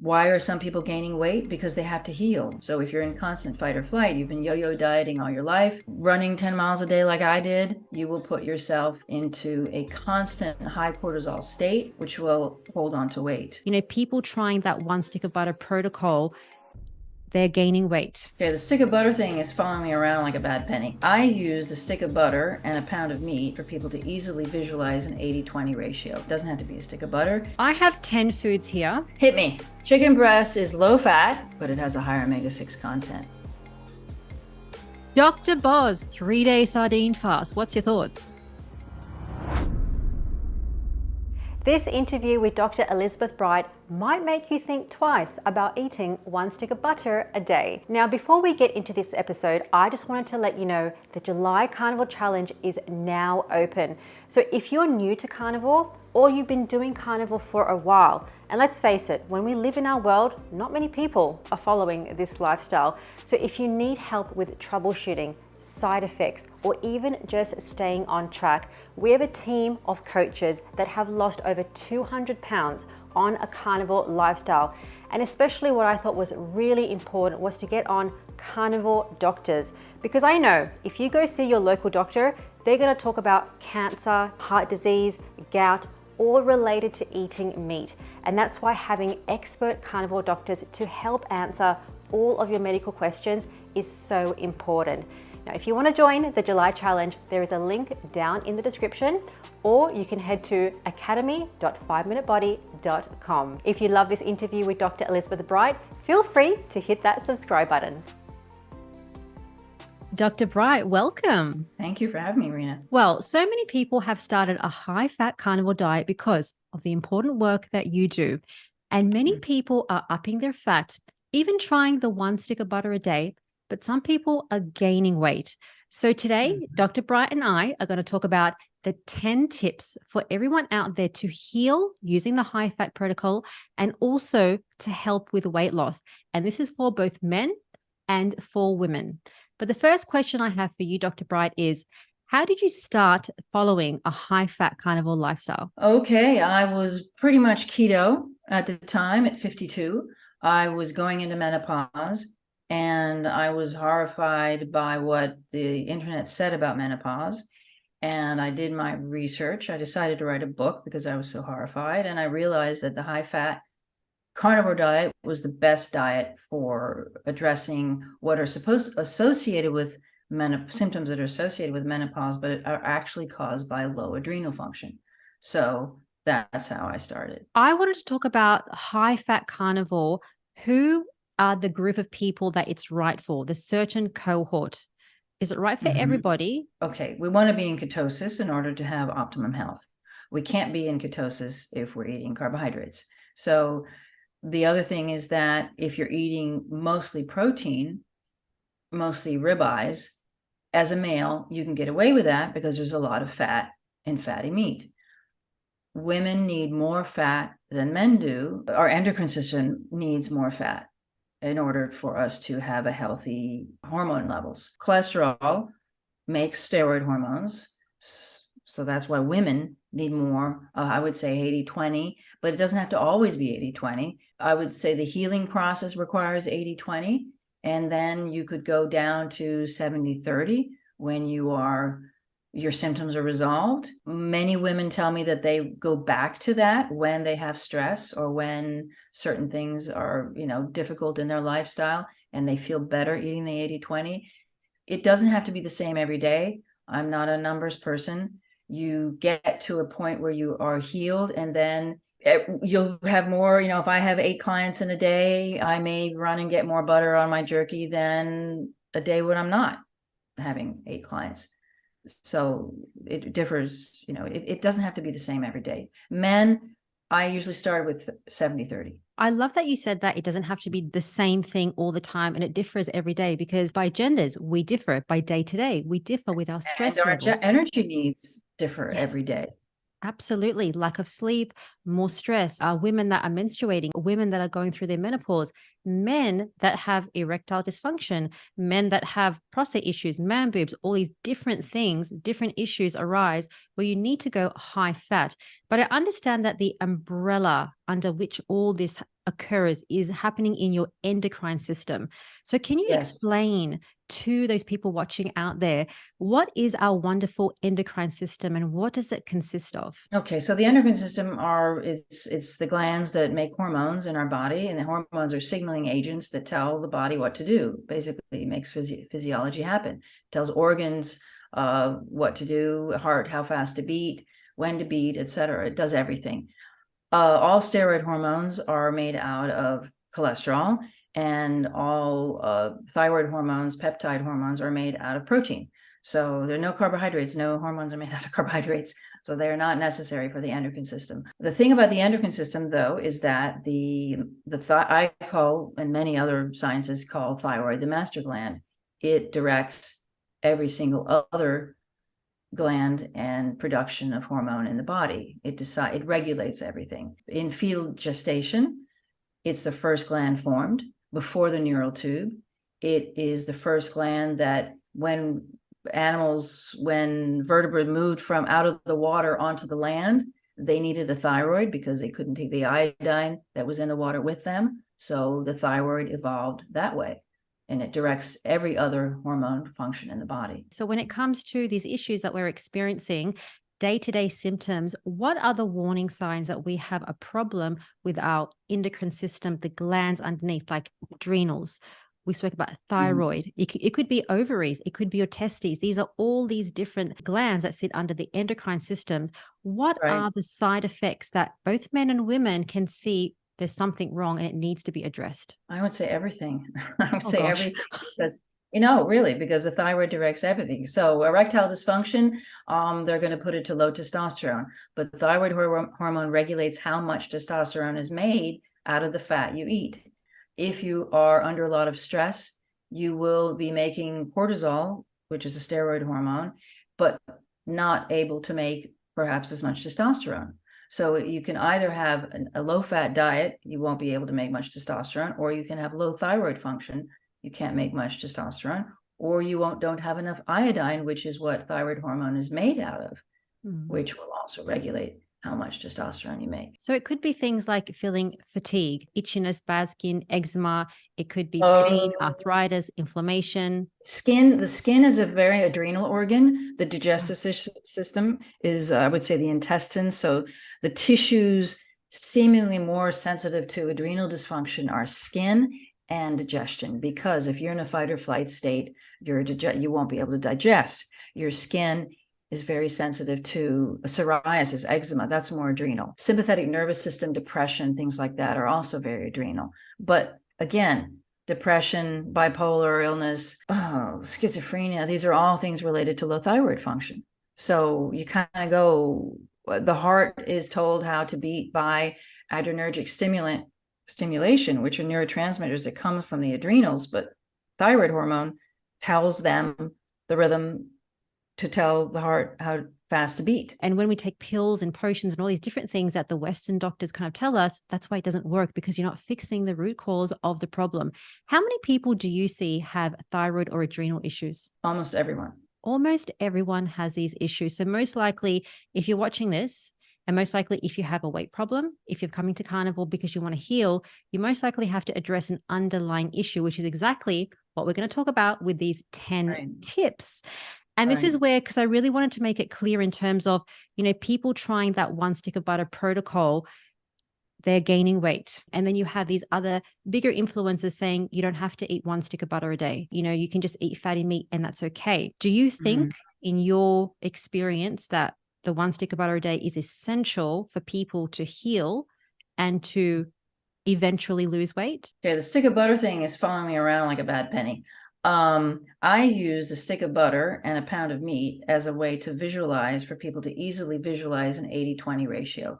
Why are some people gaining weight? Because they have to heal. So if you're in constant fight or flight, you've been yo-yo dieting all your life, running 10 miles a day like I did, you will put yourself into a constant high cortisol state, which will hold on to weight. People trying that one stick of butter protocol, they're gaining weight. Okay, the stick of butter thing is following me around like a bad penny. I used a stick of butter and a pound of meat for people to easily visualize an 80-20 ratio. It doesn't have to be a stick of butter. I have 10 foods here. Hit me. Chicken breast is low fat, but it has a higher omega-6 content. Dr. Boz, 3-day sardine fast. What's your thoughts? This interview with Dr. Elizabeth Bright might make you think twice about eating one stick of butter a day. Now, before we get into this episode, I just wanted to let you know the July Carnivore Challenge is now open. So if you're new to carnivore or you've been doing carnivore for a while, and let's face it, when we live in our world, not many people are following this lifestyle. So if you need help with troubleshooting, side effects, or even just staying on track, we have a team of coaches that have lost over 200 pounds on a carnivore lifestyle. And especially what I thought was really important was to get on carnivore doctors, because I know if you go see your local doctor, they're going to talk about cancer, heart disease, gout, all related to eating meat. And that's why having expert carnivore doctors to help answer all of your medical questions is so important. Now, if you want to join the July Challenge, there is a link down in the description, or you can head to academy.5minutebody.com. If you love this interview with Dr. Elizabeth Bright, feel free to hit that subscribe button. Dr. Bright, welcome. Thank you for having me, Rena. Well, so many people have started a high-fat carnivore diet because of the important work that you do. And many people are upping their fat, even trying the one stick of butter a day, but some people are gaining weight. So today, Dr. Bright and I are going to talk about the 10 tips for everyone out there to heal using the high fat protocol and also to help with weight loss. And this is for both men and for women. But the first question I have for you, Dr. Bright, is how did you start following a high fat carnivore lifestyle? Okay, I was pretty much keto at the time at 52. I was going into menopause. And I was horrified by what the internet said about menopause. And I did my research. I decided to write a book because I was so horrified. And I realized that the high-fat carnivore diet was the best diet for addressing what are associated with symptoms that are associated with menopause, but are actually caused by low adrenal function. So that's how I started. I wanted to talk about high-fat carnivore. Who are the group of people that it's right for, the certain cohort? Is it right for everybody? Okay, we want to be in ketosis in order to have optimum health. We can't be in ketosis if we're eating carbohydrates. So the other thing is that if you're eating mostly protein, mostly ribeyes, as a male, you can get away with that because there's a lot of fat in fatty meat. Women need more fat than men do. Our endocrine system needs more fat in order for us to have a healthy hormone levels. Cholesterol makes steroid hormones. So that's why women need more, I would say 80-20, but it doesn't have to always be 80-20. I would say the healing process requires 80-20, and then you could go down to 70-30 when your symptoms are resolved. Many women tell me that they go back to that when they have stress or when certain things are, difficult in their lifestyle, and they feel better eating the 80-20. It doesn't have to be the same every day. I'm not a numbers person. You get to a point where you are healed, and then you'll have more, if I have 8 clients in a day, I may run and get more butter on my jerky than a day when I'm not having 8 clients. So it differs, it doesn't have to be the same every day. Men, I usually start with 70-30. I love that you said that it doesn't have to be the same thing all the time, and it differs every day, because by genders, we differ. By day to day, we differ with our stress and our levels. energy needs differ every day. Absolutely. Lack of sleep, more stress, women that are menstruating, women that are going through their menopause, men that have erectile dysfunction, men that have prostate issues, man boobs, all these different things, different issues arise where you need to go high fat. But I understand that the umbrella under which all this occurs is happening in your endocrine system. So can you Yes. explain to those people watching out there, what is our wonderful endocrine system and what does it consist of? Okay, so the endocrine system it's the glands that make hormones in our body, and the hormones are signaling agents that tell the body what to do. Basically, it makes physiology happen. It tells organs what to do, heart how fast to beat, when to beat, etc. It does everything. All steroid hormones are made out of cholesterol, and all thyroid hormones, peptide hormones, are made out of protein. So there are no carbohydrates. No hormones are made out of carbohydrates. So they're not necessary for the endocrine system. The thing about the endocrine system, though, is that I call, and many other scientists call, thyroid the master gland. It directs every single other gland and production of hormone in the body. It regulates everything. In fetal gestation, it's the first gland formed before the neural tube. It is the first gland that when vertebrates moved from out of the water onto the land, they needed a thyroid because they couldn't take the iodine that was in the water with them. So the thyroid evolved that way, and it directs every other hormone function in the body. So when it comes to these issues that we're experiencing, day-to-day symptoms, what are the warning signs that we have a problem with our endocrine system, the glands underneath, like adrenals? We spoke about thyroid. It could be ovaries. It could be your testes. These are all these different glands that sit under the endocrine system. What Right. are the side effects that both men and women can see there's something wrong and it needs to be addressed? I would say everything. I would Oh say gosh. everything because, really, because the thyroid directs everything. So erectile dysfunction, they're going to put it to low testosterone, but the thyroid hormone regulates how much testosterone is made out of the fat you eat. If you are under a lot of stress, you will be making cortisol, which is a steroid hormone, but not able to make perhaps as much testosterone. So you can either have a low-fat diet, you won't be able to make much testosterone, or you can have low thyroid function, you can't make much testosterone, or you don't have enough iodine, which is what thyroid hormone is made out of, which will also regulate how much testosterone you make. So it could be things like feeling fatigue, itchiness, bad skin, eczema. It could be pain, Oh, arthritis, inflammation. the skin is a very adrenal organ. The digestive system is, I would say, the intestines. So the tissues seemingly more sensitive to adrenal dysfunction are skin and digestion, because if you're in a fight or flight state, you won't be able to digest. Your skin is very sensitive to psoriasis, eczema. That's more adrenal. Sympathetic nervous system, depression, things like that are also very adrenal. But again, depression, bipolar illness, schizophrenia, these are all things related to low thyroid function. So you kind of go, the heart is told how to beat by adrenergic stimulation, which are neurotransmitters that come from the adrenals, but thyroid hormone tells them the rhythm to tell the heart how fast to beat. And when we take pills and potions and all these different things that the Western doctors kind of tell us, that's why it doesn't work, because you're not fixing the root cause of the problem. How many people do you see have thyroid or adrenal issues? Almost everyone. Almost everyone has these issues. So most likely, if you're watching this, and most likely if you have a weight problem, if you're coming to carnivore because you want to heal, you most likely have to address an underlying issue, which is exactly what we're going to talk about with these 10 tips. And this is where, because I really wanted to make it clear in terms of, people trying that one stick of butter protocol, they're gaining weight. And then you have these other bigger influencers saying you don't have to eat one stick of butter a day. You can just eat fatty meat and that's okay. Do you think in your experience that the one stick of butter a day is essential for people to heal and to eventually lose weight? Okay, the stick of butter thing is following me around like a bad penny. I used a stick of butter and a pound of meat as a way to visualize, for people to easily visualize an 80-20 ratio.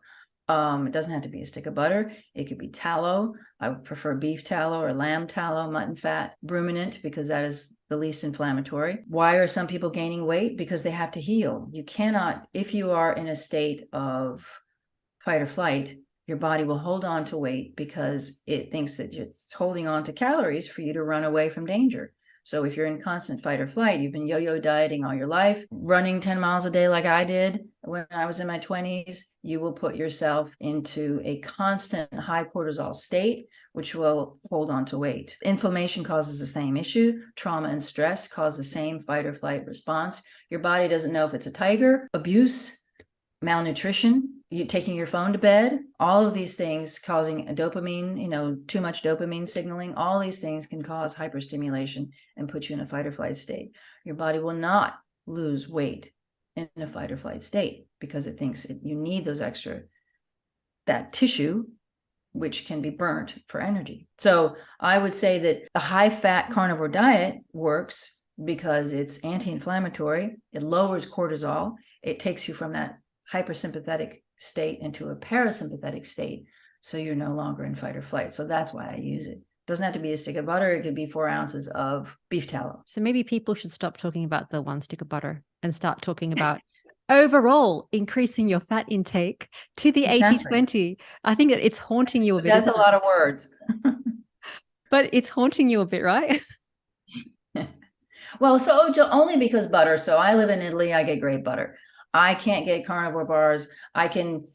It doesn't have to be a stick of butter. It could be tallow. I would prefer beef tallow or lamb tallow, mutton fat, ruminant, because that is the least inflammatory. Why are some people gaining weight? Because they have to heal. You cannot, if you are in a state of fight or flight, your body will hold on to weight because it thinks that it's holding on to calories for you to run away from danger. So if you're in constant fight or flight, you've been yo-yo dieting all your life, running 10 miles a day like I did when I was in my 20s, you will put yourself into a constant high cortisol state, which will hold on to weight. Inflammation causes the same issue. Trauma and stress cause the same fight or flight response. Your body doesn't know if it's a tiger. Abuse, malnutrition, you taking your phone to bed, all of these things causing a dopamine, too much dopamine signaling, all these things can cause hyperstimulation and put you in a fight or flight state. Your body will not lose weight in a fight or flight state because it thinks you need that tissue, which can be burnt for energy. So I would say that a high fat carnivore diet works because it's anti-inflammatory. It lowers cortisol. It takes you from that hypersympathetic state into a parasympathetic state. So you're no longer in fight or flight. So that's why I use it. Doesn't have to be a stick of butter. It could be 4 ounces of beef tallow. So maybe people should stop talking about the one stick of butter and start talking about overall increasing your fat intake to the Exactly. 80-20. I think that it's haunting you a bit. That's a lot of words. But it's haunting you a bit, right? Well, so only because butter. So I live in Italy. I get great butter. I can't get carnivore bars. I can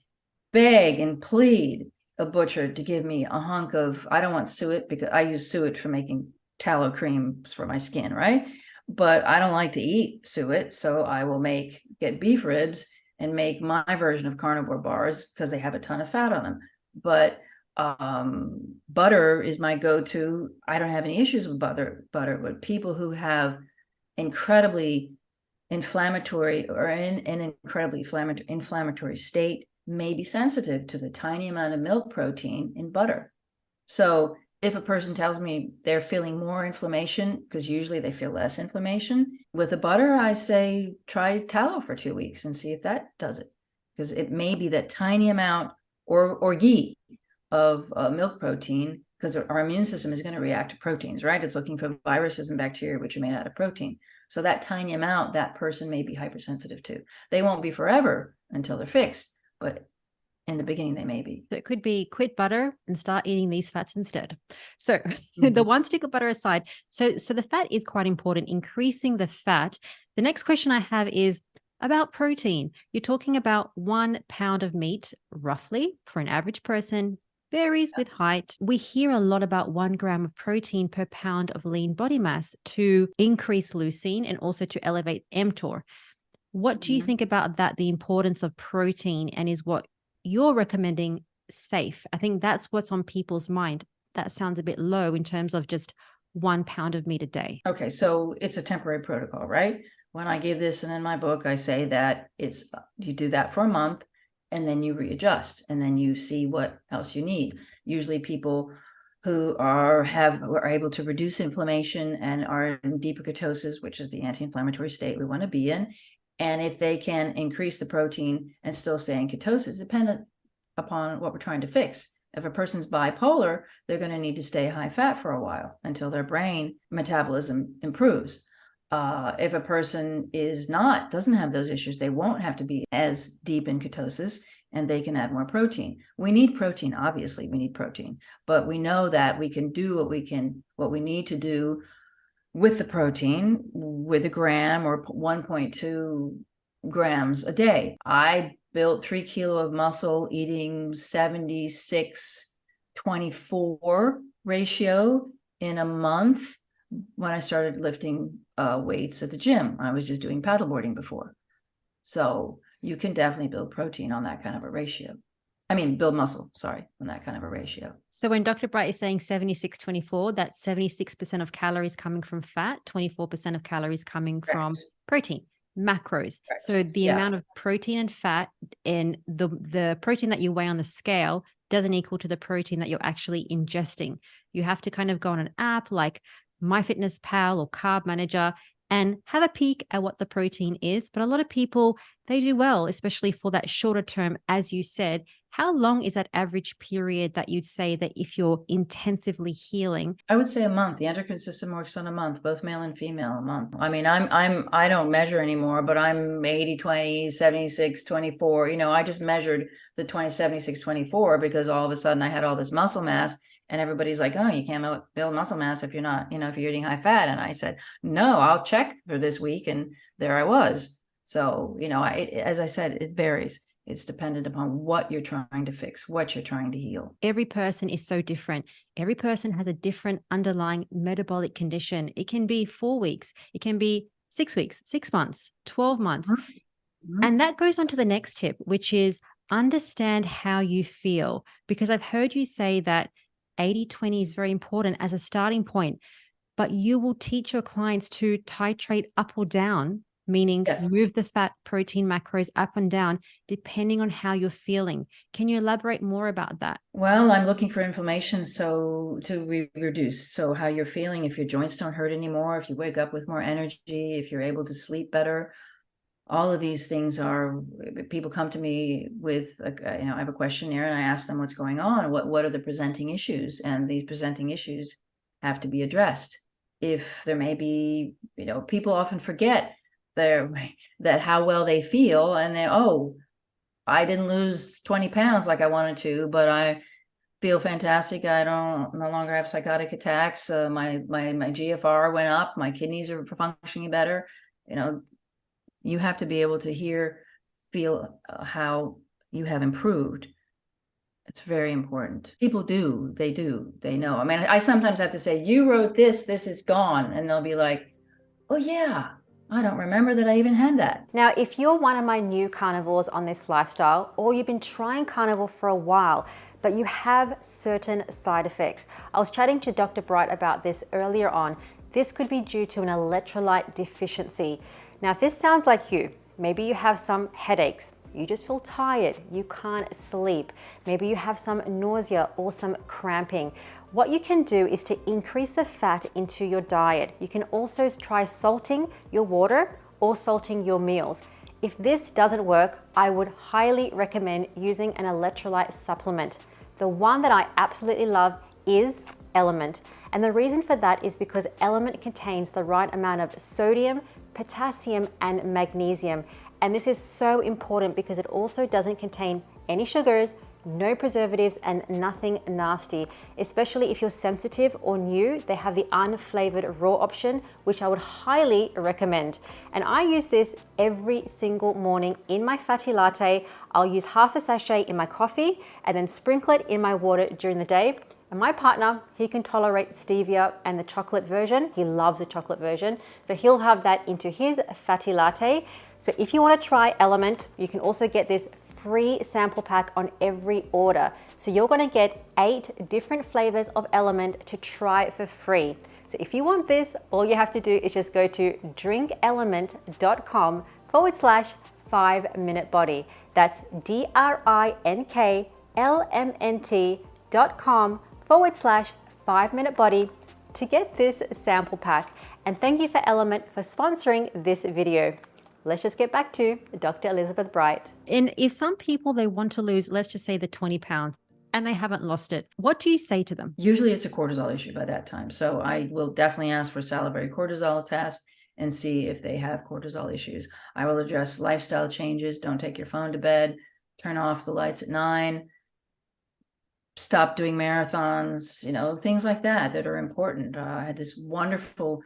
beg and plead a butcher to give me a hunk of, I don't want suet because I use suet for making tallow creams for my skin, right? But I don't like to eat suet. So I will get beef ribs and make my version of carnivore bars because they have a ton of fat on them. But butter is my go-to. I don't have any issues with butter, but people who have incredibly inflammatory or in an incredibly inflammatory state may be sensitive to the tiny amount of milk protein in butter. So if a person tells me they're feeling more inflammation, because usually they feel less inflammation, with the butter, I say try tallow for 2 weeks and see if that does it. Because it may be that tiny amount or ghee of milk protein, because our immune system is going to react to proteins, right? It's looking for viruses and bacteria, which are made out of protein. So that tiny amount, that person may be hypersensitive to. They won't be forever until they're fixed, but in the beginning, they may be. So it could be quit butter and start eating these fats instead. So the one stick of butter aside, so the fat is quite important, increasing the fat. The next question I have is about protein. You're talking about 1 pound of meat, roughly, for an average person, varies with height. We hear a lot about 1 gram of protein per pound of lean body mass to increase leucine and also to elevate mTOR. What do you think about that, the importance of protein, and is what you're recommending safe? I think that's what's on people's mind. That sounds a bit low in terms of just 1 pound of meat a day. Okay, so it's a temporary protocol, right? When I give this, and in my book, I say that you do that for a month and then you readjust and then you see what else you need. Usually people who are able to reduce inflammation and are in deeper ketosis, which is the anti-inflammatory state we want to be in. And if they can increase the protein and still stay in ketosis, dependent upon what we're trying to fix. If a person's bipolar, they're going to need to stay high fat for a while until their brain metabolism improves. If a person doesn't have those issues, they won't have to be as deep in ketosis and they can add more protein. We need protein, obviously, we need protein, but we know that we can do what we need to do with the protein with a gram or 1.2 grams a day. I built 3 kilos of muscle eating 76-24 ratio in a month when I started lifting weights at the gym. I was just doing paddleboarding before. So you can definitely build protein on that kind of a ratio. Build muscle, on that kind of a ratio. So when Dr. Bright is saying 76-24, that's 76% of calories coming from fat, 24% of calories coming from protein, macros. Correct. So the amount of protein and fat in the protein that you weigh on the scale doesn't equal to the protein that you're actually ingesting. You have to kind of go on an app like MyFitnessPal or Carb Manager and have a peek at what the protein is. But a lot of people, they do well, especially for that shorter term, as you said. How long is that average period that you'd say that if you're intensively healing? I would say a month. The endocrine system works on a month, both male and female, a month. I don't measure anymore, but I'm 80-20, 76-24. I just measured the 20-76-24 because all of a sudden I had all this muscle mass And everybody's like, oh, you can't build muscle mass if you're not, if you're eating high fat. And I said, no, I'll check for this week. And there I was. So, as I said, it varies. It's dependent upon what you're trying to fix, what you're trying to heal. Every person is so different. Every person has a different underlying metabolic condition. It can be 4 weeks. It can be 6 weeks, 6 months, 12 months. Mm-hmm. And that goes on to the next tip, which is understand how you feel. Because I've heard you say that 80-20 is very important as a starting point, but you will teach your clients to titrate up or down, meaning Yes. move the fat protein macros up and down, depending on how you're feeling. Can you elaborate more about that? Well, I'm looking for inflammation to reduce. So how you're feeling, if your joints don't hurt anymore, if you wake up with more energy, if you're able to sleep better, all of these things are, people come to me with, I have a questionnaire and I ask them what's going on. What are the presenting issues? And these presenting issues have to be addressed. If there may be, people often forget that how well they feel, and I didn't lose 20 pounds like I wanted to, but I feel fantastic. I no longer have psychotic attacks. My GFR went up. My kidneys are functioning better. You have to be able to feel how you have improved. It's very important. People they know. I mean, I sometimes have to say, you wrote this is gone. And they'll be like, oh yeah, I don't remember that I even had that. Now, if you're one of my new carnivores on this lifestyle, or you've been trying carnivore for a while, but you have certain side effects. I was chatting to Dr. Bright about this earlier on. This could be due to an electrolyte deficiency. Now, if this sounds like you, maybe you have some headaches, you just feel tired, you can't sleep, maybe you have some nausea or some cramping. What you can do is to increase the fat into your diet. You can also try salting your water or salting your meals. If this doesn't work, I would highly recommend using an electrolyte supplement. The one that I absolutely love is Element. And the reason for that is because Element contains the right amount of sodium, potassium, and magnesium. And this is so important because it also doesn't contain any sugars, no preservatives, and nothing nasty. Especially if you're sensitive or new, they have the unflavored raw option, which I would highly recommend. And I use this every single morning in my fatty latte. I'll use half a sachet in my coffee and then sprinkle it in my water during the day. And my partner, he can tolerate stevia and the chocolate version. He loves the chocolate version. So he'll have that into his fatty latte. So if you want to try Element, you can also get this free sample pack on every order. So you're going to get 8 different flavors of Element to try for free. So if you want this, all you have to do is just go to drinkelement.com/5-minute body. That's DRINKLMNT.com/5-minute body to get this sample pack. And thank you for Element for sponsoring this video. Let's just get back to Dr. Elizabeth Bright. And if some people, they want to lose, let's just say the 20 pounds, and they haven't lost it, what do you say to them? Usually it's a cortisol issue by that time. So I will definitely ask for salivary cortisol test and see if they have cortisol issues. I will address lifestyle changes. Don't take your phone to bed. Turn off the lights at 9. Stop doing marathons, things like that are important. I had this wonderful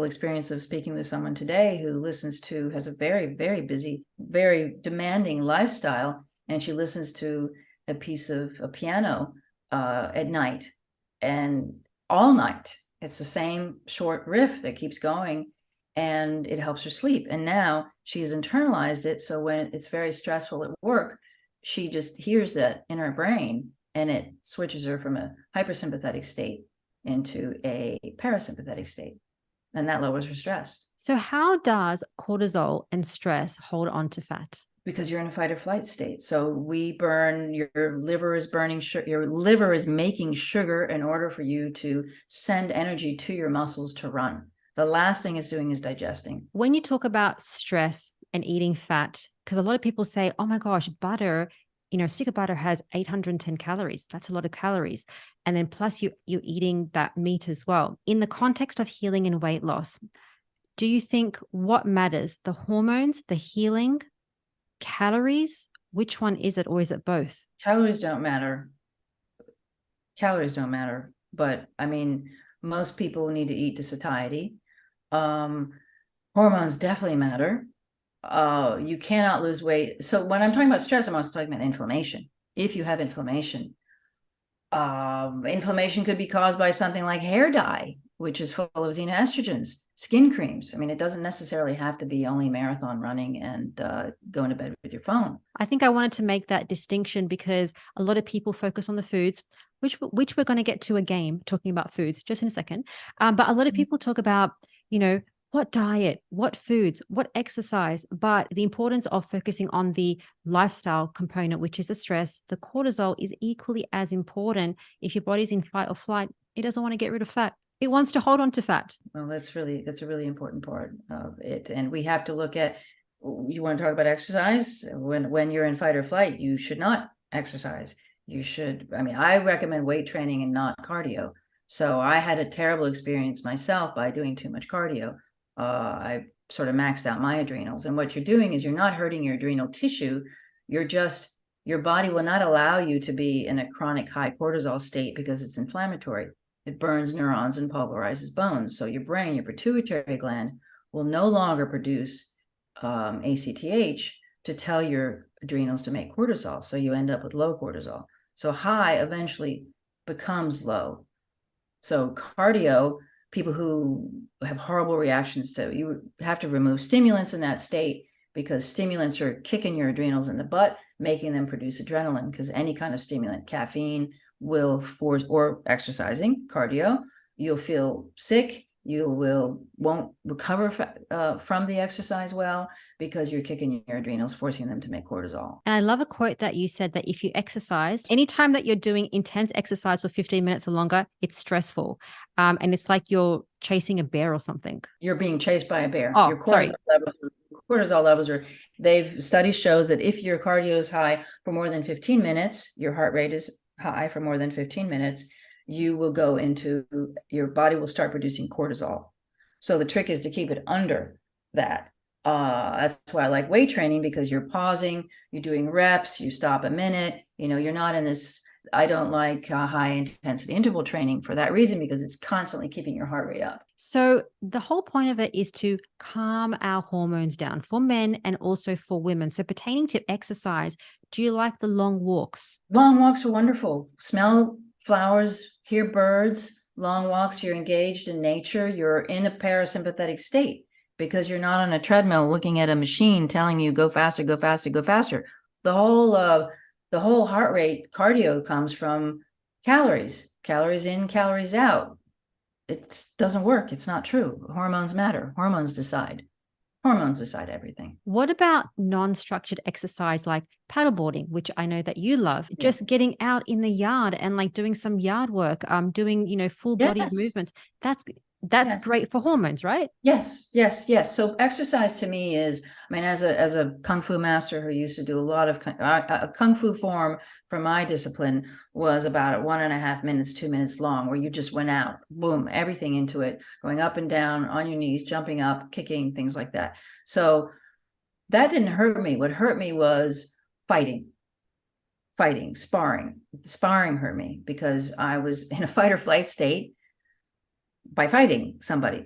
experience of speaking with someone today who has a very, very busy, very demanding lifestyle. And she listens to a piece of a piano at night and all night. It's the same short riff that keeps going and it helps her sleep. And now she has internalized it. So when it's very stressful at work, she just hears that in her brain and it switches her from a hypersympathetic state into a parasympathetic state. And that lowers her stress. So how does cortisol and stress hold on to fat? Because you're in a fight or flight state. So your liver is burning sugar. Your liver is making sugar in order for you to send energy to your muscles to run. The last thing it's doing is digesting. When you talk about stress and eating fat, because a lot of people say, oh my gosh, butter, a stick of butter has 810 calories. That's a lot of calories. And then plus you're eating that meat as well. In the context of healing and weight loss, do you think what matters? The hormones, the healing, calories? Which one is it, or is it both? Calories don't matter. Calories don't matter, but I mean, most people need to eat to satiety. Um, Hormones definitely matter. You cannot lose weight. So when I'm talking about stress, I'm also talking about inflammation. If you have inflammation, inflammation could be caused by something like hair dye, which is full of xenoestrogens, skin creams. I mean, it doesn't necessarily have to be only marathon running and going to bed with your phone. I think I wanted to make that distinction because a lot of people focus on the foods, which we're going to get to a game talking about foods just in a second. But a lot of people talk about, you know, what diet, what foods, what exercise, but the importance of focusing on the lifestyle component, which is the stress, the cortisol is equally as important. If your body's in fight or flight, it doesn't want to get rid of fat. It wants to hold on to fat. Well, that's a really important part of it. And we have to look at, you want to talk about exercise? When you're in fight or flight, you should not exercise. You should, I mean, I recommend weight training and not cardio. So I had a terrible experience myself by doing too much cardio. I sort of maxed out my adrenals. And what you're doing is you're not hurting your adrenal tissue. You're just, your body will not allow you to be in a chronic high cortisol state because it's inflammatory. It burns neurons and pulverizes bones. So your brain, your pituitary gland, will no longer produce ACTH to tell your adrenals to make cortisol. So you end up with low cortisol. So high eventually becomes low. So cardio, people who have horrible reactions to, you have to remove stimulants in that state because stimulants are kicking your adrenals in the butt, making them produce adrenaline, because any kind of stimulant, caffeine, will force, or exercising, cardio, you'll feel sick. You won't recover from the exercise well because you're kicking your adrenals, forcing them to make cortisol. And I love a quote that you said that if you exercise, anytime that you're doing intense exercise for 15 minutes or longer, it's stressful. And it's like you're chasing a bear or something. You're being chased by a bear. Oh, Your sorry. cortisol levels are, studies shows that if your cardio is high for more than 15 minutes, your heart rate is high for more than 15 minutes, you will go into, your body will start producing cortisol. So the trick is to keep it under that. That's why I like weight training, because you're pausing, you're doing reps, you stop a minute, you're not in this, I don't like high intensity interval training for that reason, because it's constantly keeping your heart rate up. So the whole point of it is to calm our hormones down for men and also for women. So pertaining to exercise, do you like the long walks? Long walks are wonderful. Smell flowers, hear birds, long walks, you're engaged in nature, you're in a parasympathetic state because you're not on a treadmill looking at a machine telling you go faster, go faster, go faster. The whole heart rate cardio comes from calories in, calories out. It doesn't work. It's not true. Hormones matter. Hormones decide everything. What about non-structured exercise like paddleboarding, which I know that you love? Yes. Just getting out in the yard and like doing some yard work, doing, full body movements. That's Yes. great for hormones, right? Yes. So exercise to me is, I mean, as a kung fu master who used to do a lot of a kung fu form for my discipline was about 1.5 minutes, 2 minutes long, where you just went out, boom, everything into it, going up and down on your knees, jumping up, kicking, things like that. So that didn't hurt me. What hurt me was fighting, sparring. Sparring hurt me because I was in a fight or flight state by fighting somebody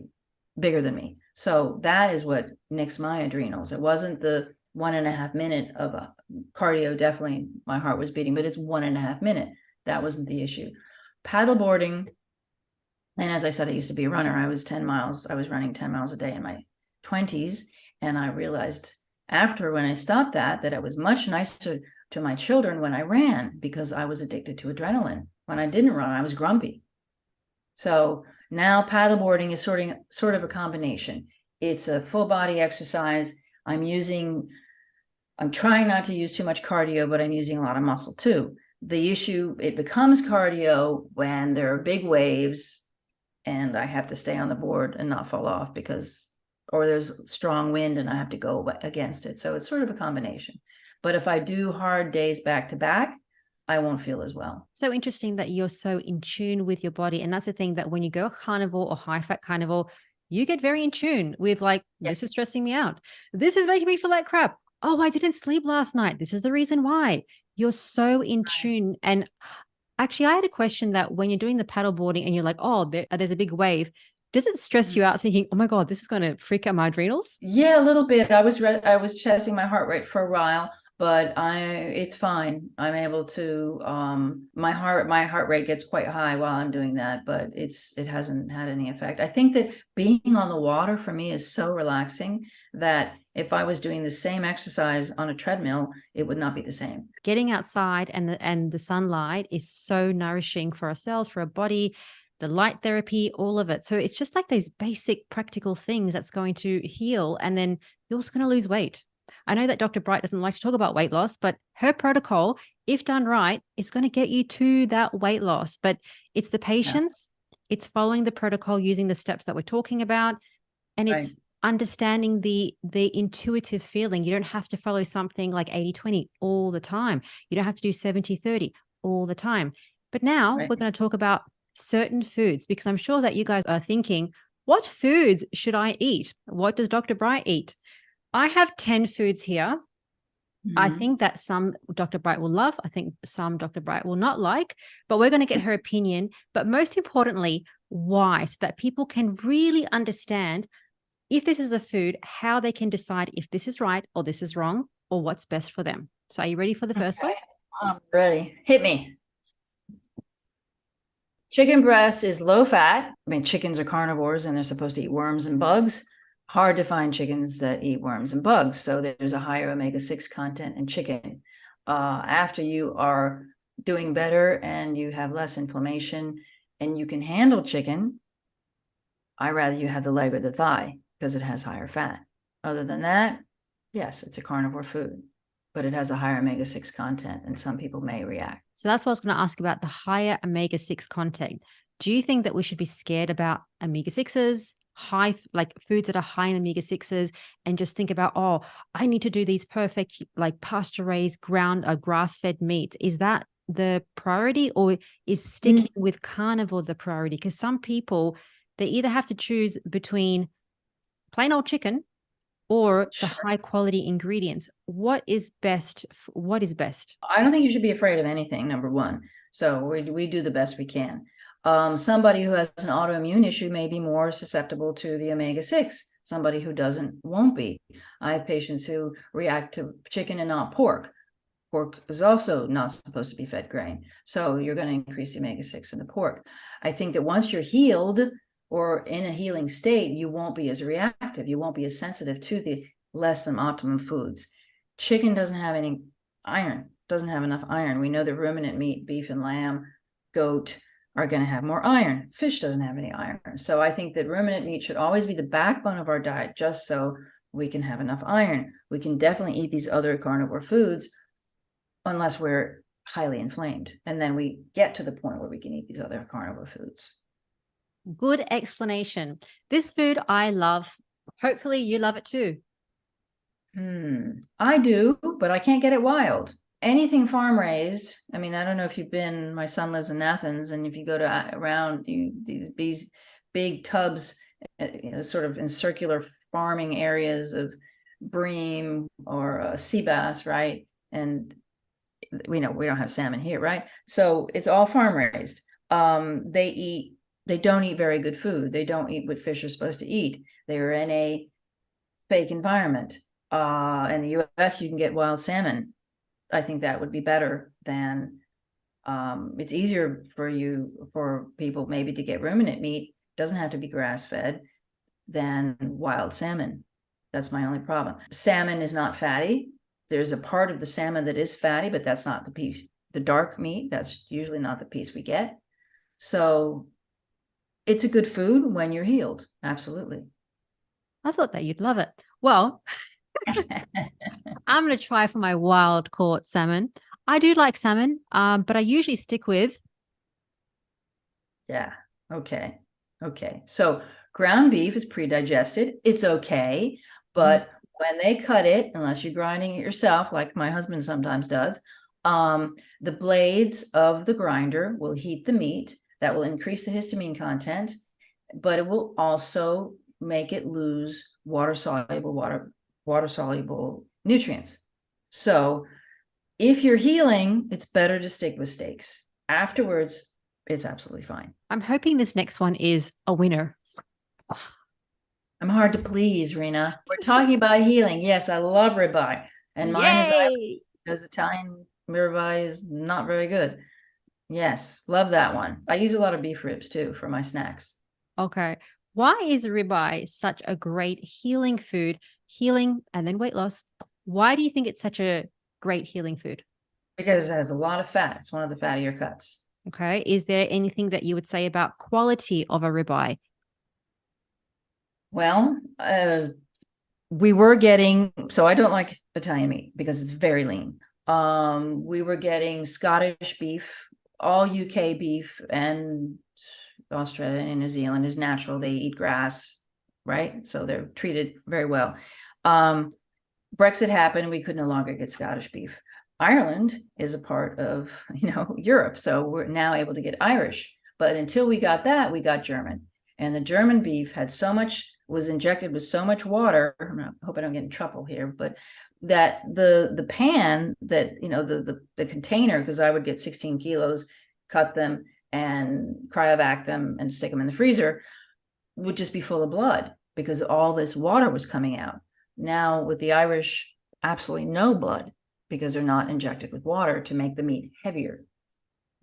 bigger than me. So that is what nicks my adrenals. It wasn't the 1.5 minute of a cardio. Definitely my heart was beating, but it's 1.5 minute. That wasn't the issue. Paddleboarding. And as I said, I used to be a runner. I was running 10 miles a day in my 20s. And I realized after, when I stopped that it was much nicer to my children when I ran, because I was addicted to adrenaline. When I didn't run, I was grumpy. So now paddleboarding is sort of a combination. It's a full body exercise. I'm trying not to use too much cardio, but I'm using a lot of muscle too. The issue, it becomes cardio when there are big waves and I have to stay on the board and not fall off or there's strong wind and I have to go against it. So it's sort of a combination. But if I do hard days back to back, I won't feel as well. So interesting that you're so in tune with your body. And that's the thing, that when you go carnivore or high fat carnivore, you get very in tune with like, this is stressing me out. This is making me feel like crap. Oh, I didn't sleep last night. This is the reason why. You're so in tune. And Actually, I had a question that when you're doing the paddle boarding and you're like, oh, there's a big wave, does it stress you out thinking, oh my God, this is going to freak out my adrenals? Yeah, a little bit. I was testing my heart rate for a while, but it's fine. I'm able to my heart rate gets quite high while I'm doing that, but it hasn't had any effect. I think that being on the water for me is so relaxing that if I was doing the same exercise on a treadmill, it would not be the same. Getting outside and the sunlight is so nourishing for our cells, for our body, the light therapy, all of it. So it's just like those basic practical things that's going to heal. And then you're also going to lose weight. I know that Dr. Bright doesn't like to talk about weight loss, but her protocol, if done right, is going to get you to that weight loss. But it's the Yeah, patience, it's following the protocol using the steps that we're talking about, and right, it's understanding the intuitive feeling. You don't have to follow something like 80-20 all the time. You don't have to do 70-30 all the time. But now right. we're going to talk about certain foods, because I'm sure that you guys are thinking, what foods should I eat? What does Dr. Bright eat? I have 10 foods here. I Mhm. think that some Dr. Bright will love. I think some Dr. Bright will not like, but we're going to get her opinion. But most importantly, why? So that people can really understand if this is a food, how they can decide if this is right or this is wrong or what's best for them. So, are you ready for the first one? Okay, I'm ready. Hit me. Chicken breast is low fat. I mean, chickens are carnivores and they're supposed to eat worms and bugs. Hard to find chickens that eat worms and bugs. So there's a higher omega-6 content in chicken. After you are doing better and you have less inflammation and you can handle chicken, I rather you have the leg or the thigh because it has higher fat. Other than that, yes, it's a carnivore food, but it has a higher omega-6 content and some people may react. So, that's what I was going to ask about, the higher omega 6 content. Do you think that we should be scared about omega 6s, high, like foods that are high in omega 6s, and just think about, oh, I need to do these perfect, like pasture raised, ground, grass fed meats? Is that the priority, or is Mm, sticking with carnivore the priority? Because some people, they either have to choose between plain old chicken or the sure. high quality ingredients. What is best? What is best? I don't think you should be afraid of anything, number one. So we do the best we can. Somebody who has an autoimmune issue may be more susceptible to the omega-6. Somebody who doesn't won't be. I have patients who react to chicken and not pork. Pork is also not supposed to be fed grain. So you're going to increase the omega-6 in the pork. I think that once you're healed or in a healing state, you won't be as reactive. You won't be as sensitive to the less than optimum foods. Chicken doesn't have any iron, doesn't have enough iron. We know that ruminant meat, beef and lamb, goat are going to have more iron. Fish doesn't have any iron. So I think that ruminant meat should always be the backbone of our diet, just so we can have enough iron. We can definitely eat these other carnivore foods unless we're highly inflamed. And then we get to the point where we can eat these other carnivore foods. Good explanation. This food I love. Hopefully, you love it too. I do, but I can't get it wild. Anything farm raised. I mean, I don't know if you've been, my son lives in Athens, and if you go to around these big tubs, sort of in circular farming areas of bream or sea bass, right? And we know we don't have salmon here, right? So it's all farm raised. They don't eat very good food. They don't eat what fish are supposed to eat. They are in a fake environment. In the US, you can get wild salmon. I think that would be better than it's easier for people maybe to get ruminant meat, doesn't have to be grass fed, than wild salmon. That's my only problem. Salmon is not fatty. There's a part of the salmon that is fatty, but that's not the piece. The dark meat, that's usually not the piece we get. So it's a good food when you're healed. Absolutely. I thought that you'd love it. Well, I'm going to try for my wild caught salmon. I do like salmon, but I usually stick with. Yeah. Okay. Okay. So ground beef is pre-digested. It's okay. Mhm. But when they cut it, unless you're grinding it yourself, like my husband sometimes does, the blades of the grinder will heat the meat. That will increase the histamine content, but it will also make it lose water soluble nutrients. So if you're healing, it's better to stick with steaks. Afterwards, it's absolutely fine. I'm hoping this next one is a winner. I'm hard to please, Rena. We're talking about healing. Yes, I love ribeye, and mine is Yay! because Italian ribeye is not very good. Yes, love that one. I use a lot of beef ribs too for my snacks Okay. Why is ribeye such a great healing food? Healing and then weight loss. Why do you think it's such a great healing food? because it has a lot of fat. It's one of the fattier cuts. Okay. Is there anything that you would say about quality of a ribeye? Well, we were getting, so I don't like Italian meat because it's very lean. We were getting Scottish beef, all UK beef, and Australia and New Zealand is natural. They eat grass, right? So they're treated very well. Brexit happened, we could no longer get Scottish beef. Ireland is a part of, Europe, so we're now able to get Irish. But until we got that, we got German. And the German beef had was injected with so much water. I hope I don't get in trouble here, but that the pan that, the container, because I would get 16 kilos, cut them and cryovac them and stick them in the freezer, would just be full of blood because all this water was coming out. Now with the Irish, absolutely no blood because they're not injected with water to make the meat heavier.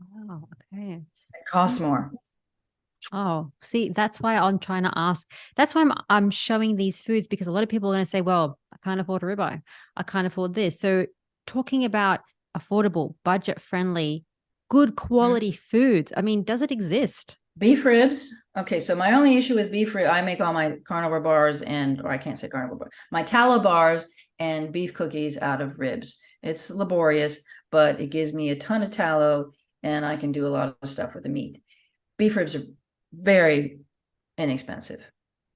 Oh, okay. It costs more. Oh, see, that's why I'm trying to ask. That's why I'm showing these foods, because a lot of people are going to say, well, I can't afford a ribeye. I can't afford this. So talking about affordable, budget friendly, good quality foods. I mean, does it exist? Beef ribs. Okay, so my only issue with beef rib, I make all my carnivore bars or I can't say carnivore bar, my tallow bars and beef cookies out of ribs. It's laborious, but it gives me a ton of tallow and I can do a lot of stuff with the meat. Beef ribs are very inexpensive,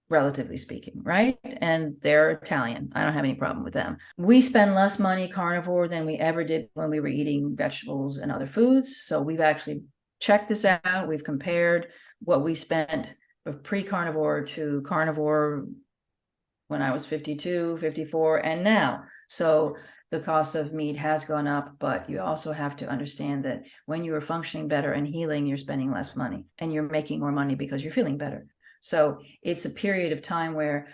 relatively speaking, right? And they're Italian. I don't have any problem with them. We spend less money carnivore than we ever did when we were eating vegetables and other foods. So we've actually checked this out. We've compared what we spent of pre-carnivore to carnivore when I was 52, 54, and now. So the cost of meat has gone up, but you also have to understand that when you are functioning better and healing, you're spending less money and you're making more money because you're feeling better. So it's a period of time where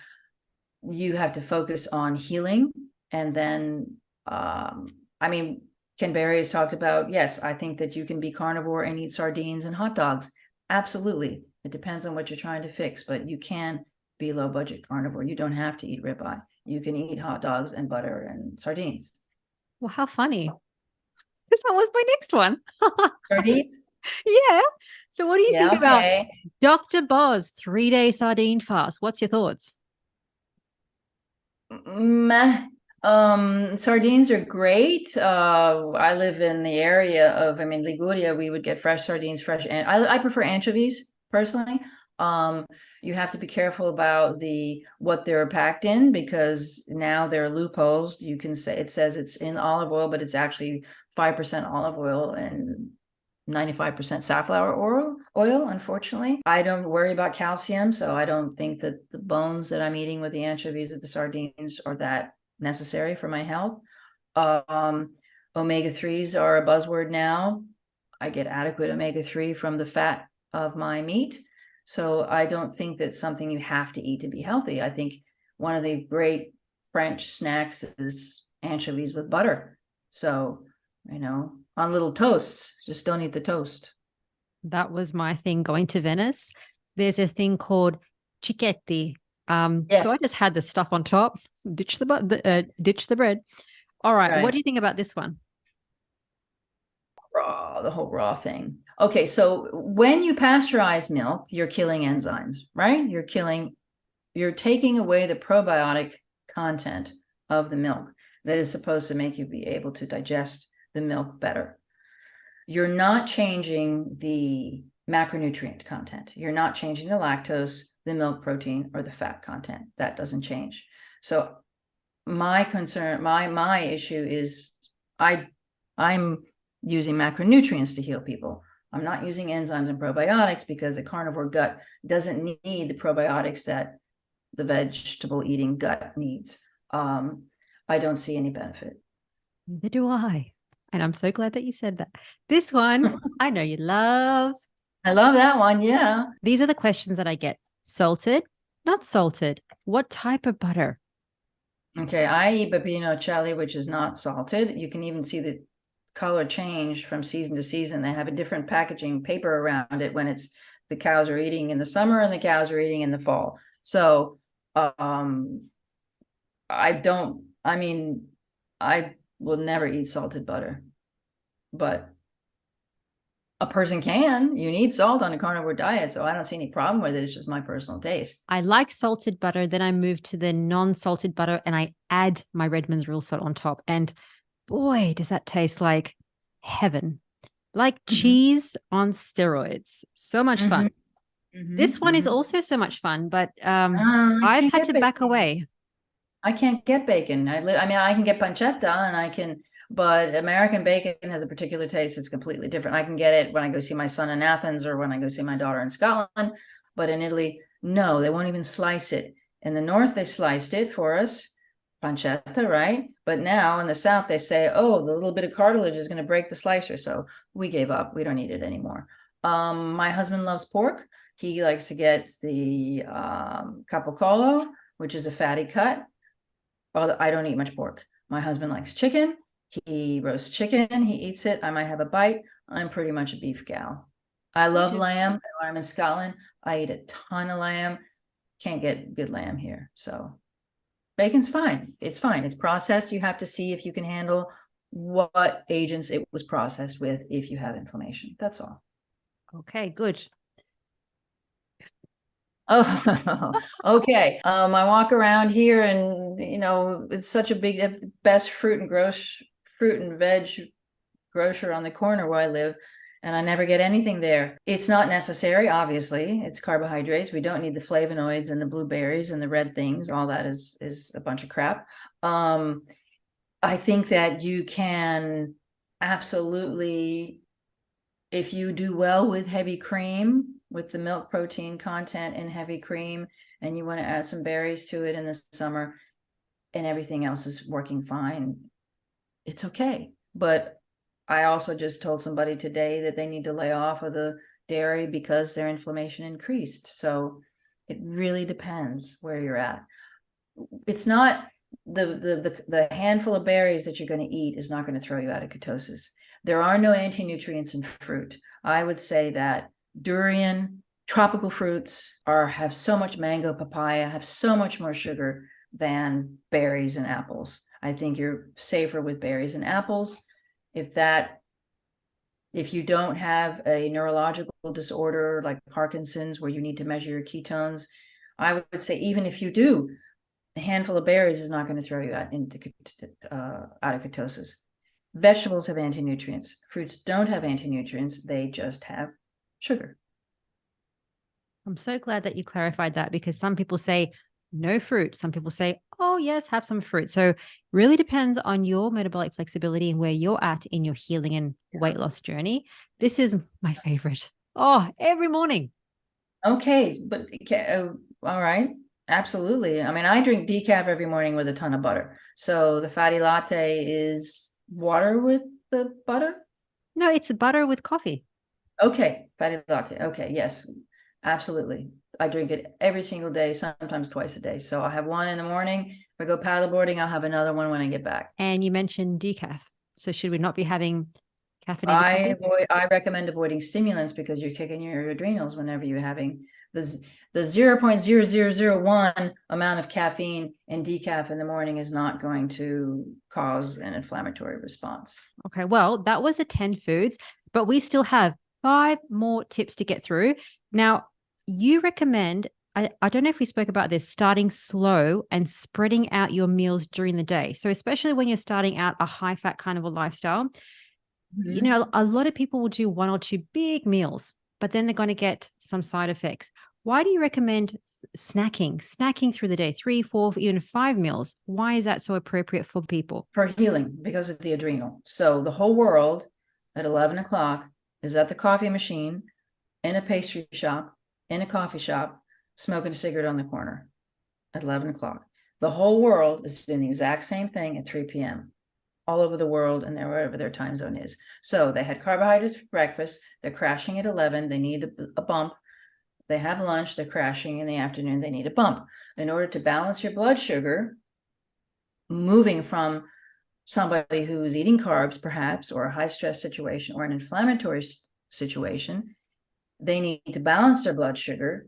you have to focus on healing. And then, Ken Berry has talked about, yes, I think that you can be carnivore and eat sardines and hot dogs. Absolutely. It depends on what you're trying to fix, but you can be low budget carnivore. You don't have to eat ribeye. You can eat hot dogs and butter and sardines. Well, how funny. Because that was my next one. Sardines? Yeah. So what do you think about Okay. Dr. Boz 3-day sardine fast? What's your thoughts? Meh. Sardines are great. I live in the area of, Liguria, we would get fresh sardines, and I prefer anchovies personally. You have to be careful about what they're packed in because now there are loopholes. You can say it says it's in olive oil, but it's actually 5% olive oil and 95% safflower oil. Unfortunately, I don't worry about calcium, so I don't think that the bones that I'm eating with the anchovies of the sardines are that necessary for my health. Omega-3s are a buzzword now. I get adequate omega-3 from the fat of my meat. So I don't think that's something you have to eat to be healthy. I think one of the great French snacks is anchovies with butter. So, on little toasts, just don't eat the toast. That was my thing going to Venice. There's a thing called cicchetti. Yes. So I just had the stuff on top, ditch the bread. All right. Right. What do you think about this one? Raw, the whole raw thing. Okay, so when you pasteurize milk, you're killing enzymes, right? You're taking away the probiotic content of the milk that is supposed to make you be able to digest the milk better. You're not changing the macronutrient content. You're not changing the lactose, the milk protein, or the fat content. That doesn't change. So my concern, my issue is I'm using macronutrients to heal people. I'm not using enzymes and probiotics because a carnivore gut doesn't need the probiotics that the vegetable eating gut needs. I don't see any benefit. Neither do I. And I'm so glad that you said that. This one, I know you love. I love that one. Yeah. These are the questions that I get. Salted, not salted. What type of butter? Okay, I eat Babino Celli, which is not salted. You can even see the color change from season to season. They have a different packaging paper around it when it's the cows are eating in the summer and the cows are eating in the fall. So I don't, I mean, I will never eat salted butter, but a person can. You need salt on a carnivore diet, so I don't see any problem with it. It's just my personal taste. I like salted butter. Then I move to the non-salted butter and I add my Redmond's real salt on top. And boy, does that taste like heaven. Like Mhm. cheese on steroids. So much fun. Mhm. Mhm. This one is Mhm. also so much fun, but I I've can't had get to back bacon. away. I can't get bacon. I mean, I can get pancetta and I can, but American bacon has a particular taste. It's completely different. I can get it when I go see my son in Athens or when I go see my daughter in Scotland. But in Italy, no, they won't even slice it. In the north, they sliced it for us, pancetta, right? But now in the south, they say, oh, the little bit of cartilage is going to break the slicer. So we gave up. We don't need it anymore. My husband loves pork. He likes to get the capocollo, which is a fatty cut. Well, I don't eat much pork. My husband likes chicken. He roasts chicken. He eats it. I might have a bite. I'm pretty much a beef gal. I love lamb. Interesting. When I'm in Scotland, I eat a ton of lamb. Can't get good lamb here. So bacon's fine. It's fine. It's processed. You have to see if you can handle what agents it was processed with if you have inflammation. That's all. Okay, good. Oh, okay. I walk around here and it's such a big best fruit and veg grocer on the corner where I live, and I never get anything there. It's not necessary, obviously. It's carbohydrates. We don't need the flavonoids and the blueberries and the red things. All that is a bunch of crap. I think that you can absolutely, if you do well with heavy cream, with the milk protein content in heavy cream, and you want to add some berries to it in the summer, and everything else is working fine, it's okay. But I also just told somebody today that they need to lay off of the dairy because their inflammation increased. So it really depends where you're at. It's not the handful of berries that you're going to eat is not going to throw you out of ketosis. There are no anti-nutrients in fruit. I would say that durian, tropical fruits have so much mango, papaya, have so much more sugar than berries and apples. I think you're safer with berries and apples. If that if you don't have a neurological disorder like Parkinson's where you need to measure your ketones, I would say even if you do, a handful of berries is not going to throw you out of ketosis. Vegetables have anti-nutrients. Fruits don't have anti-nutrients. They just have sugar. I'm so glad that you clarified that because some people say no fruit. Some people say, oh, yes, have some fruit. So, really depends on your metabolic flexibility and where you're at in your healing and weight loss journey. This is my favorite. Oh, every morning. Okay, but all right, absolutely. I mean, I drink decaf every morning with a ton of butter. So the fatty latte is water with the butter. No, it's butter with coffee. Okay, fatty latte. Okay, yes, absolutely. I drink it every single day, sometimes twice a day. So I'll have one in the morning. If I go paddleboarding, I'll have another one when I get back. And you mentioned decaf. So, should we not be having caffeinated coffee? I recommend avoiding stimulants because you're kicking your adrenals whenever you're having the 0.0001 amount of caffeine in decaf in the morning is not going to cause an inflammatory response. Okay, well, that was the 10 foods, but we still have 5 more tips to get through. Now, you recommend, I don't know if we spoke about this, starting slow and spreading out your meals during the day. So, especially when you're starting out a high fat kind of a lifestyle, Mm-hmm. a lot of people will do 1 or 2 big meals, but then they're going to get some side effects. Why do you recommend snacking through the day, 3, 4, even 5 meals? Why is that so appropriate for people? For healing because of the adrenal. So the whole world at 11 o'clock is at the coffee machine, in a pastry shop, in a coffee shop, smoking a cigarette on the corner at 11 o'clock. The whole world is doing the exact same thing at 3 p.m. all over the world and wherever their time zone is. So they had carbohydrates for breakfast. They're crashing at 11. They need a bump. They have lunch. They're crashing in the afternoon. They need a bump. In order to balance your blood sugar, moving from somebody who's eating carbs, perhaps, or a high stress situation or an inflammatory situation, they need to balance their blood sugar,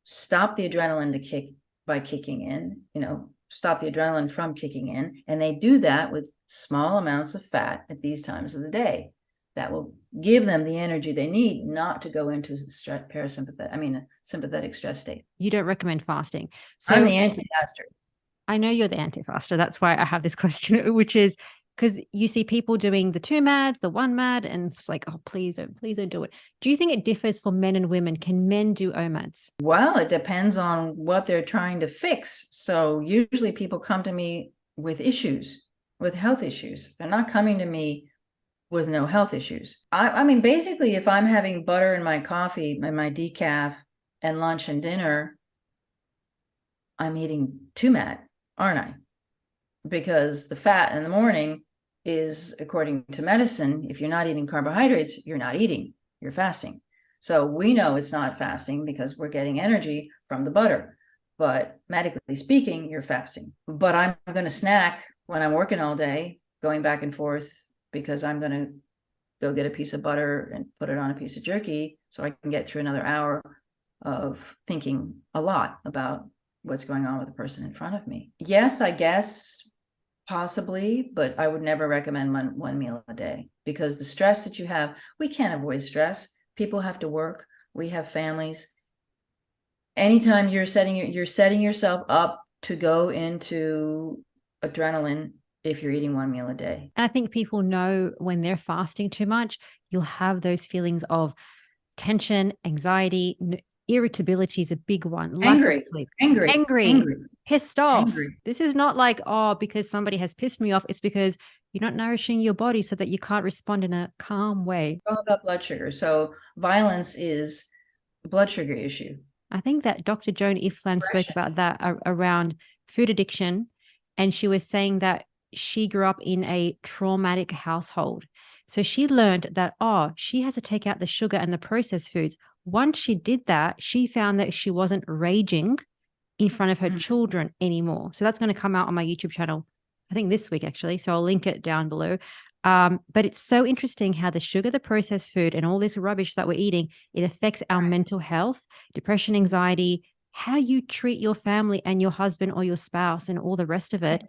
stop the adrenaline to kick by kicking in, stop the adrenaline from kicking in. And they do that with small amounts of fat at these times of the day. That will give them the energy they need not to go into a sympathetic stress state. You don't recommend fasting. So I'm So the anti-faster. I know you're the anti-faster. That's why I have this question, which is because you see people doing the 2 MADs, the 1 MAD, and it's like, oh, please don't do it. Do you think it differs for men and women? Can men do OMADs? Well, it depends on what they're trying to fix. So usually people come to me with issues, with health issues. They're not coming to me with no health issues. I mean, basically, if I'm having butter in my coffee and my decaf and lunch and dinner, I'm eating 2 MAD, aren't I? Because the fat in the morning is, according to medicine, if you're not eating carbohydrates, you're not eating, you're fasting. So we know it's not fasting because we're getting energy from the butter. But medically speaking, you're fasting. But I'm going to snack when I'm working all day, going back and forth, because I'm going to go get a piece of butter and put it on a piece of jerky so I can get through another hour of thinking a lot about what's going on with the person in front of me. Yes, I guess possibly, but I would never recommend one meal a day, because the stress that you have, we can't avoid stress. People have to work. We have families. Anytime you're setting yourself up to go into adrenaline if you're eating one meal a day. And I think people know when they're fasting too much, you'll have those feelings of tension, anxiety, irritability is a big one. Lack of sleep. Angry, pissed off. This is not like, oh, because somebody has pissed me off. It's because you're not nourishing your body so that you can't respond in a calm way. It's all about blood sugar. So violence is a blood sugar issue. I think that Dr. Joan Ifland spoke about that around food addiction. And she was saying that she grew up in a traumatic household. So she learned that, she has to take out the sugar and the processed foods. Once she did that, she found that she wasn't raging in front of her children anymore. So that's going to come out on my YouTube channel, I think this week, actually. So I'll link it down below. But it's so interesting how the sugar, the processed food, and all this rubbish that we're eating, it affects our mental health, depression, anxiety, how you treat your family and your husband or your spouse and all the rest of it.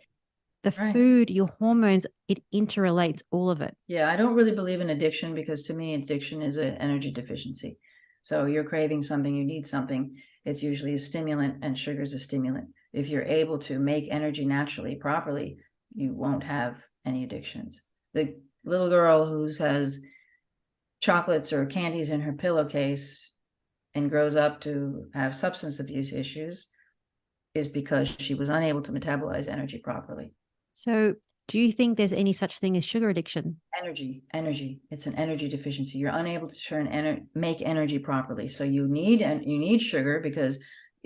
The food, your hormones, it interrelates all of it. Yeah, I don't really believe in addiction, because to me, addiction is an energy deficiency. So you're craving something, you need something. It's usually a stimulant, and sugar is a stimulant. If you're able to make energy naturally, properly, you won't have any addictions. The little girl who has chocolates or candies in her pillowcase and grows up to have substance abuse issues is because she was unable to metabolize energy properly. So do you think there's any such thing as sugar addiction? Energy. It's an energy deficiency. You're unable to make energy properly. So you need sugar, because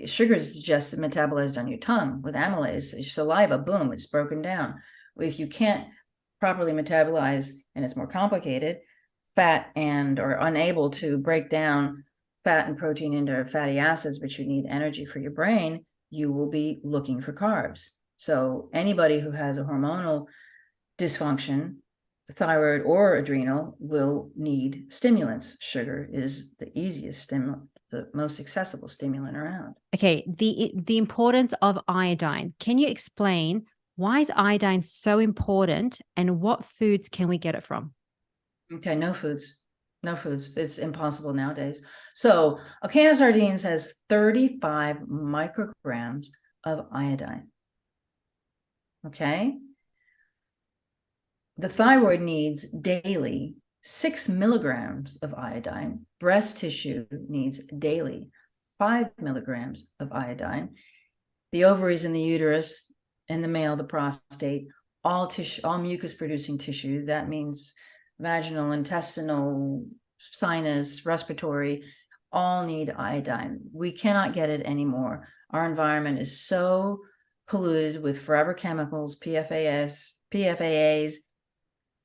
sugar is just metabolized on your tongue with amylase. Your saliva, boom, it's broken down. If you can't properly metabolize, and it's more complicated, fat or unable to break down fat and protein into fatty acids, but you need energy for your brain, you will be looking for carbs. So anybody who has a hormonal dysfunction, thyroid or adrenal, will need stimulants. Sugar is the easiest stimulant, the most accessible stimulant around. Okay, the importance of iodine. Can you explain why is iodine so important, and what foods can we get it from? Okay, no foods. It's impossible nowadays. So a can of sardines has 35 micrograms of iodine. Okay. The thyroid needs daily 6 milligrams of iodine. Breast tissue needs daily 5 milligrams of iodine. The ovaries and the uterus, and the male, the prostate, all mucus producing tissue. That means vaginal, intestinal, sinus, respiratory, all need iodine. We cannot get it anymore. Our environment is so polluted with forever chemicals, PFAS,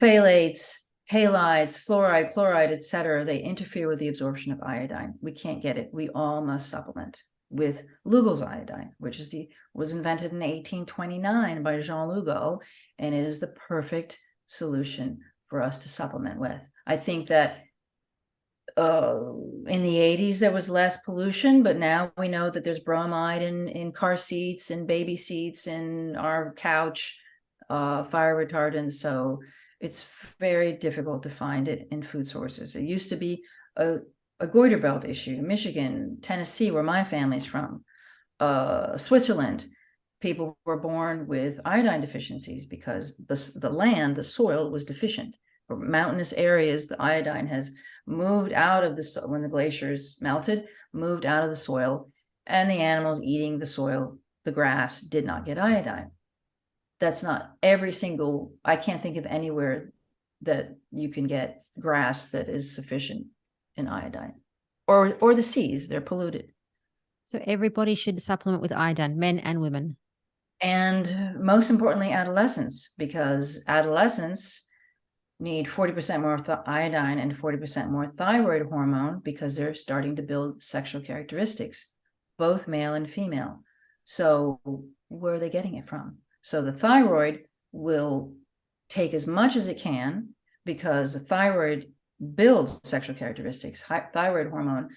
phthalates, halides, fluoride, chloride, etc., they interfere with the absorption of iodine. We can't get it. We all must supplement with Lugal's iodine, which was invented in 1829 by Jean Lugal, and it is the perfect solution for us to supplement with. I think that in the 80s there was less pollution, but now we know that there's bromide in car seats and baby seats in our couch, fire retardants. So it's very difficult to find it in food sources. It used to be a goiter belt issue. Michigan, Tennessee, where my family's from, Switzerland, people were born with iodine deficiencies because the land, the soil was deficient. For mountainous areas, the iodine has moved out of the, when the glaciers melted, moved out of the soil, and the animals eating the soil, the grass, did not get iodine. That's not every single, I can't think of anywhere that you can get grass that is sufficient in iodine, or the seas, they're polluted. So everybody should supplement with iodine, men and women. And most importantly, adolescents, because adolescents need 40% more iodine and 40% more thyroid hormone because they're starting to build sexual characteristics, both male and female. So where are they getting it from? So the thyroid will take as much as it can because the thyroid builds sexual characteristics. Thyroid hormone,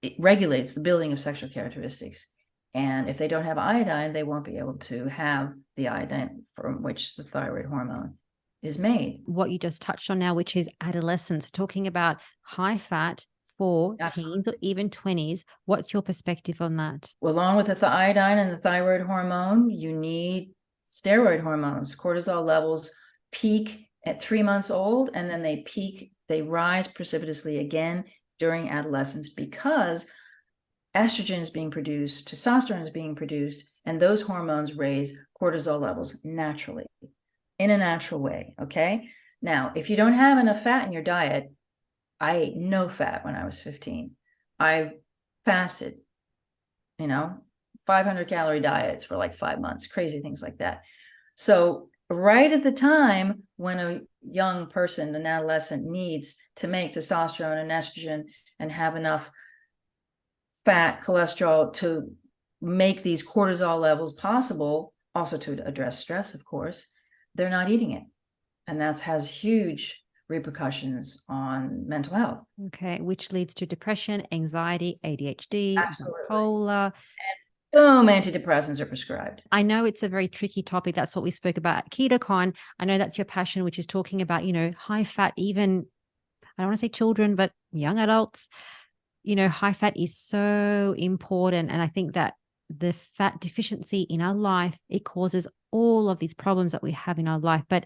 it regulates the building of sexual characteristics. And if they don't have iodine, they won't be able to have the iodine from which the thyroid hormone is made. What you just touched on now, which is adolescence, talking about high fat for teens or even 20s. What's your perspective on that? Well, along with the iodine and the thyroid hormone, you need steroid hormones. Cortisol levels peak at 3 months old, and then they rise precipitously again during adolescence because estrogen is being produced, testosterone is being produced, and those hormones raise cortisol levels naturally, in a natural way, okay? Now, if you don't have enough fat in your diet, I ate no fat when I was 15. I fasted, 500-calorie diets for like 5 months, crazy things like that. So right at the time when a young person, an adolescent, needs to make testosterone and estrogen and have enough fat, cholesterol to make these cortisol levels possible, also to address stress, of course, they're not eating it. And that has huge repercussions on mental health. Okay, which leads to depression, anxiety, ADHD, Absolutely. bipolar. Boom, antidepressants are prescribed. I know it's a very tricky topic. That's what we spoke about at KetoCon. I know that's your passion, which is talking about, high fat, even, I don't want to say children, but young adults. High fat is so important. And I think that the fat deficiency in our life, it causes all of these problems that we have in our life. But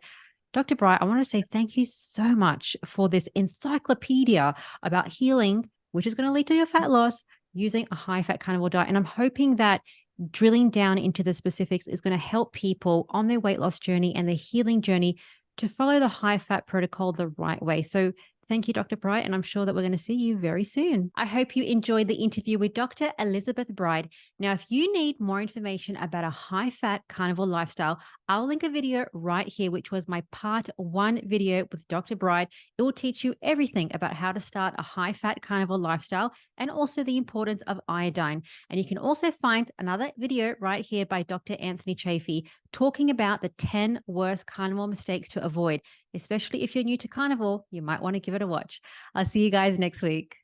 Dr. Bright, I want to say thank you so much for this encyclopedia about healing, which is going to lead to your fat loss using a high-fat carnivore diet. And I'm hoping that drilling down into the specifics is going to help people on their weight loss journey and their healing journey to follow the high-fat protocol the right way. So thank you, Dr. Bright, and I'm sure that we're going to see you very soon. I hope you enjoyed the interview with Dr. Elizabeth Bride. Now, if you need more information about a high-fat carnivore lifestyle, I'll link a video right here, which was my part 1 video with Dr. Bride. It will teach you everything about how to start a high-fat carnivore lifestyle and also the importance of iodine. And you can also find another video right here by Dr. Anthony Chafee talking about the 10 worst carnivore mistakes to avoid. Especially if you're new to carnivore, you might want to give it a watch. I'll see you guys next week.